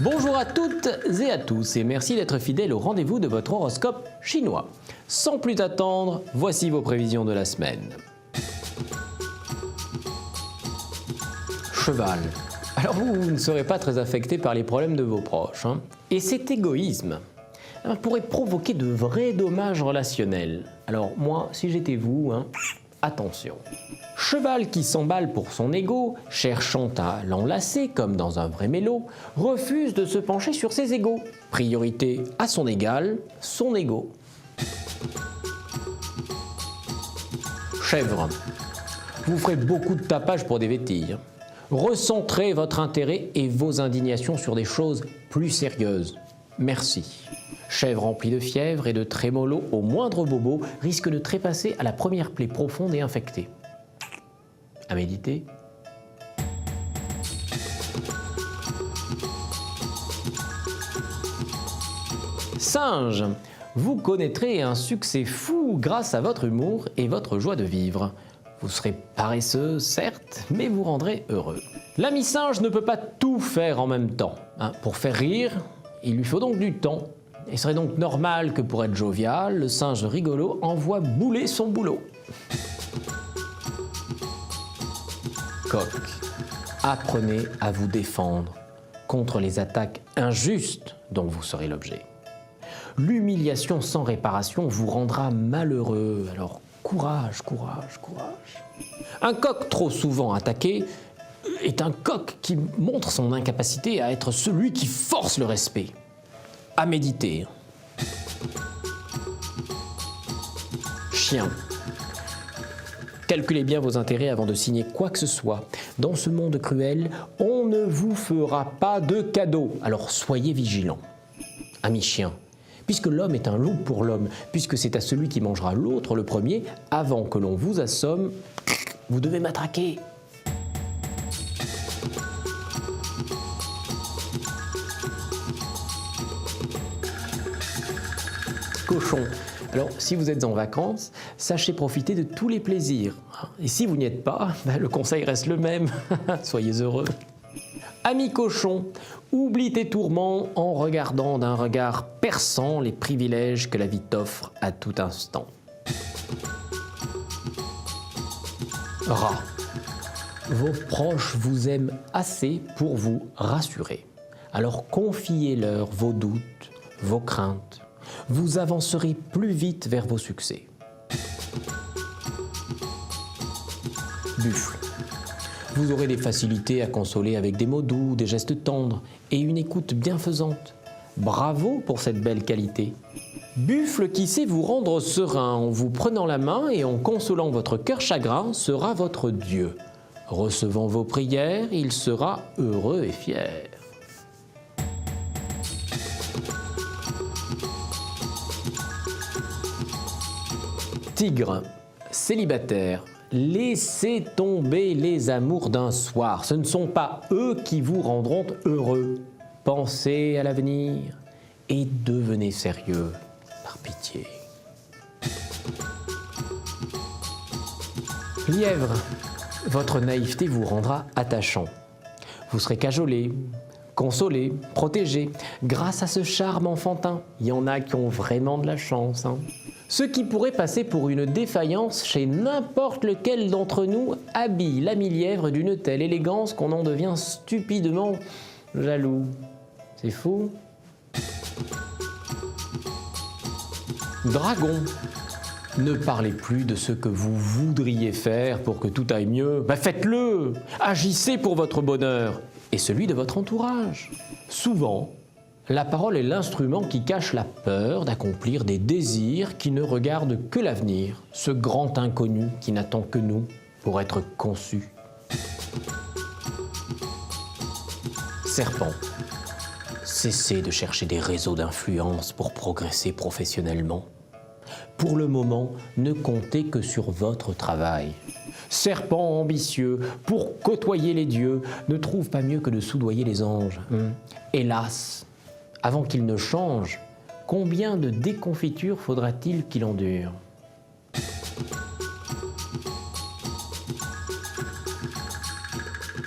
Bonjour à toutes et à tous et merci d'être fidèles au rendez-vous de votre horoscope chinois. Sans plus attendre, voici vos prévisions de la semaine. Cheval. Alors vous ne serez pas très affecté par les problèmes de vos proches. Et cet égoïsme pourrait provoquer de vrais dommages relationnels. Alors moi, si j'étais vous, attention. Cheval qui s'emballe pour son ego, cherchant à l'enlacer comme dans un vrai mélo, refuse de se pencher sur ses égaux. Priorité à son égal, son ego. Chèvre. Vous ferez beaucoup de tapage pour des vétilles. Recentrez votre intérêt et vos indignations sur des choses plus sérieuses. Merci. Chèvre remplie de fièvre et de trémolo au moindre bobo risque de trépasser à la première plaie profonde et infectée. À méditer. Singe, vous connaîtrez un succès fou grâce à votre humour et votre joie de vivre. Vous serez paresseux, certes, mais vous rendrez heureux. L'ami singe ne peut pas tout faire en même temps. Pour faire rire, il lui faut donc du temps. Il serait donc normal que pour être jovial, le singe rigolo envoie bouler son boulot. Coq, apprenez à vous défendre contre les attaques injustes dont vous serez l'objet. L'humiliation sans réparation vous rendra malheureux, alors courage, courage, courage. Un coq trop souvent attaqué est un coq qui montre son incapacité à être celui qui force le respect. À méditer. Chien. Calculez bien vos intérêts avant de signer quoi que ce soit. Dans ce monde cruel, on ne vous fera pas de cadeaux, alors soyez vigilants. Ami chien, puisque l'homme est un loup pour l'homme, puisque c'est à celui qui mangera l'autre le premier, avant que l'on vous assomme, vous devez matraquer. Cochon. Alors, si vous êtes en vacances, sachez profiter de tous les plaisirs. Et si vous n'y êtes pas, le conseil reste le même. Soyez heureux. Ami cochon, oublie tes tourments en regardant d'un regard perçant les privilèges que la vie t'offre à tout instant. Rat. Vos proches vous aiment assez pour vous rassurer. Alors confiez-leur vos doutes, vos craintes. Vous avancerez plus vite vers vos succès. Buffle. Vous aurez des facilités à consoler avec des mots doux, des gestes tendres et une écoute bienfaisante. Bravo pour cette belle qualité. Buffle qui sait vous rendre serein en vous prenant la main et en consolant votre cœur chagrin sera votre Dieu. Recevant vos prières, il sera heureux et fier. Tigre, célibataire, laissez tomber les amours d'un soir. Ce ne sont pas eux qui vous rendront heureux. Pensez à l'avenir et devenez sérieux, par pitié. Lièvre, votre naïveté vous rendra attachant. Vous serez cajolé, consolé, protégé. Grâce à ce charme enfantin, il y en a qui ont vraiment de la chance. Ce qui pourrait passer pour une défaillance chez n'importe lequel d'entre nous habille l'ami lièvre d'une telle élégance qu'on en devient stupidement jaloux. C'est fou. Dragon. Ne parlez plus de ce que vous voudriez faire pour que tout aille mieux. Faites-le! Agissez pour votre bonheur et celui de votre entourage. Souvent, la parole est l'instrument qui cache la peur d'accomplir des désirs qui ne regardent que l'avenir, ce grand inconnu qui n'attend que nous pour être conçu. Serpent. Cessez de chercher des réseaux d'influence pour progresser professionnellement. Pour le moment, ne comptez que sur votre travail. Serpent ambitieux, pour côtoyer les dieux, ne trouve pas mieux que de soudoyer les anges. Hélas, avant qu'il ne change, combien de déconfitures faudra-t-il qu'il endure ?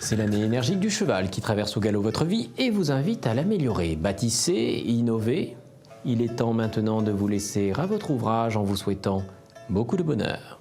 C'est l'année énergique du cheval qui traverse au galop votre vie et vous invite à l'améliorer. Bâtissez, innovez. Il est temps maintenant de vous laisser à votre ouvrage en vous souhaitant beaucoup de bonheur.